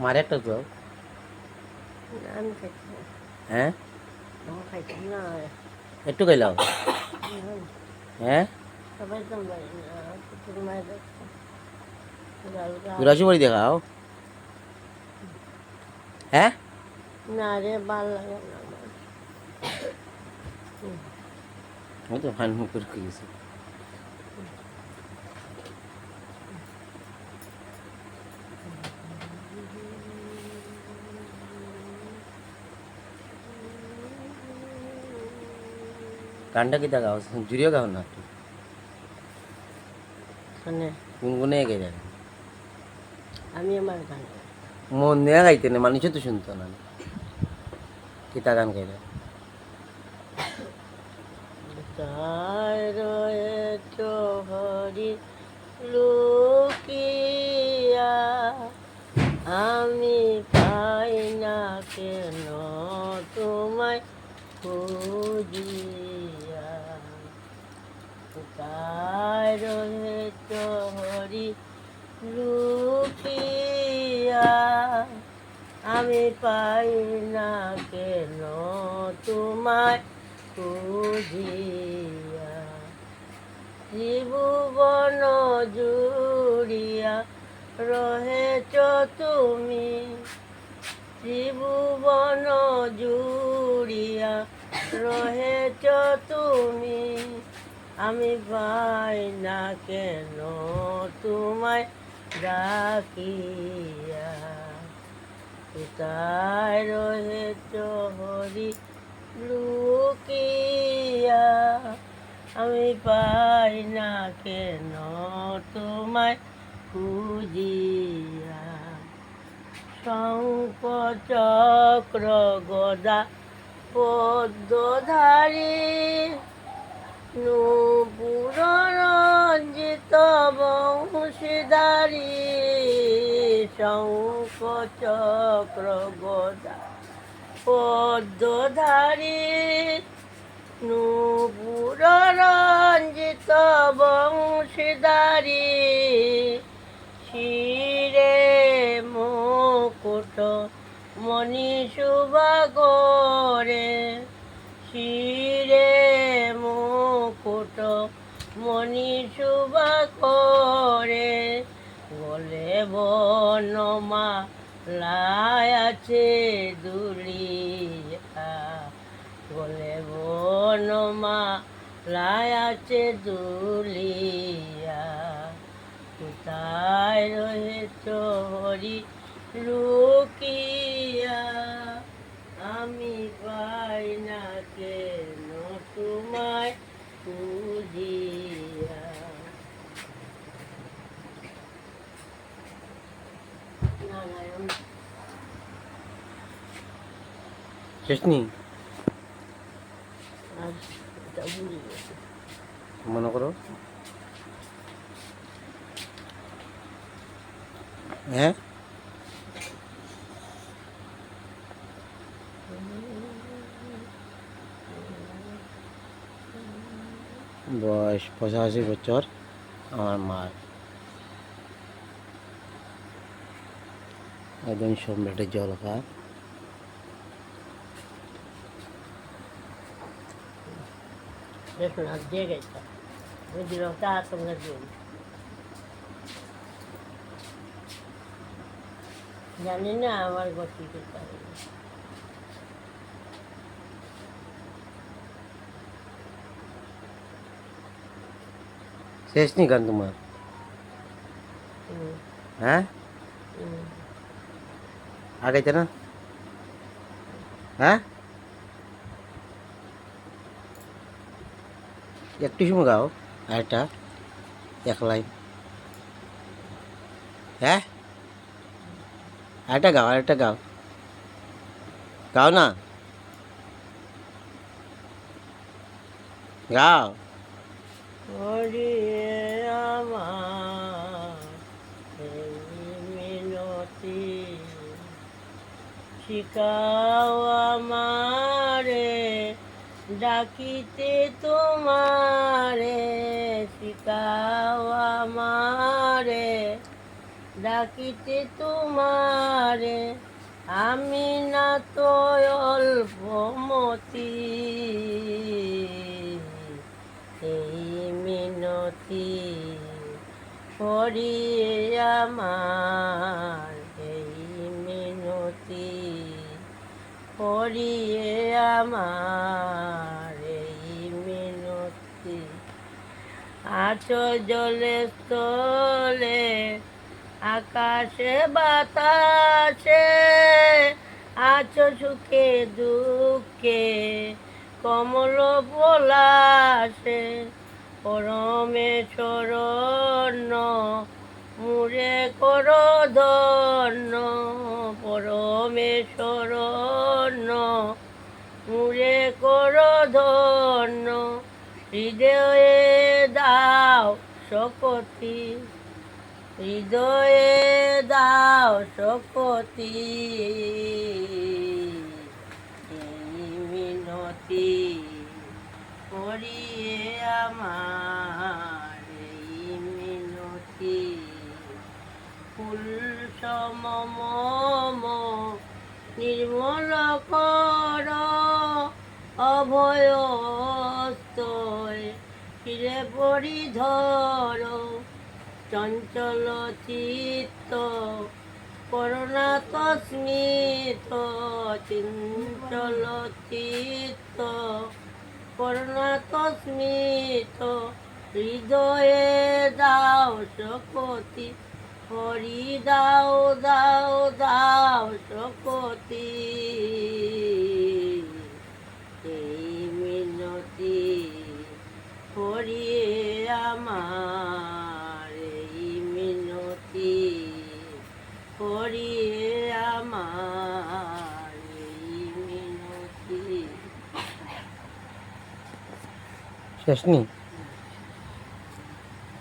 মারে একটা দাও। আমি খাইছি না। হ্যাঁ, আমি খাইছি না। একটু খাইলাও। হ্যাঁ, সবাই তো পারি না, কুকুর মায়ের গুড়াশি বাড়ি দেখাও। হ্যাঁ, না রে, ভাল লাগে না আমার। আমি তো ফান মুখ করে গেছি। গানটা কি দেখাও, জুড়িও গাও না একটু, মানে গুনগুনে গে যাবে। আমি আমার গান গাই। মন নিয়ে গাইতে না, মানুষও তো শুনতো না। কিতা গান গাইলে? তাই রয়েছ হরি লুকিয়া, আমি পাই না কেন তোমায় খুঁজিয়া। তাই রয়েছ হরি লুকিয়া, আমি পাই না কেন তোমায় খুঁজিয়া। ত্রিভুবন জুড়িয়া রহেছ তুমি, ত্রিভুবন জুড়িয়া রহেছ তুমি, আমি পাই না কেন তোমায় ডাকিয়া। কোথায় রহেছ হরি লুকিয়া, আমি পাই না কেন তোমায় খুঁজিয়া। শঙ্খ চক্র গদা পদ্মধারী, নূপুর রঞ্জিত বংশীধারী। শঙ্খ চক্র গদা পদ্মধারী, নূপুর রঞ্জিত বংশীধারী। শিরে মুকুট মণি শুভা শিরে মুকুট মণি শুভা করে, গলে বনমালায় আছে দুলিয়া, গলে বনমালায় আছে দুলিয়া। কোথায় রয়েছ হরি লুকিয়া, আমি পাই না কেন তোমায় খুঁজিয়া। নারায়ণ শেষ নি আর এটা ভুলে গেছি। মনে করো। হ্যাঁ, বয়স 85 বছর আমার মার। একদম সম্রাটের জল খায়। দেখুন আর দিয়ে গেছে, ওই দিলাম তা তোমরা দিন। জানি না আমার গতি করতে হবে। শেষ নি গান তোমার? হ্যাঁ, আগাইতে না? হ্যাঁ, একটু সময় গাও আরেকটা, এক লাইন। হ্যাঁ, আরেকটা গাও, আরেকটা গাও, গাও না, গাও। হরি আমার এই মিনতি, শিখাও আমারে ডাকিতে তোমারে, শিখাও আমারে ডাকিতে তোমারে। রে আমি না তো অল্পমতি, এই মিনতি করিয়ে আমার, এই মিনতি করিয়ে আমার, এই মিনতি। আছো জলে স্থলে আকাশে বাতাসে, আছো সুখে দুঃখে কমল পলাশে, পরমেশ্বরণ্য মুরে কর ধন্য, পরমেশ্বরণ্য মুরে কর ধন্য, হৃদয়ে দাও শক্তি, হৃদয়ে দাও শক্তি, এই মিনতি করিয়ে আমার, এই মিনতি। ফুল সম মম নির্মল কর, অভয় হস্তয় ফিরে পরিধর, চঞ্চল চিত্ত করুণা তস্মিত, চঞ্চল চিত্ত করুণা তস্মিত, হৃদয়ে দাও শক্তি, হরি দাও দাও দাও শক্তি, এই মিনতি করিয়ে আমার, এই মিনতি করিয়ে আমার, এই মিনতি। শেষ নি?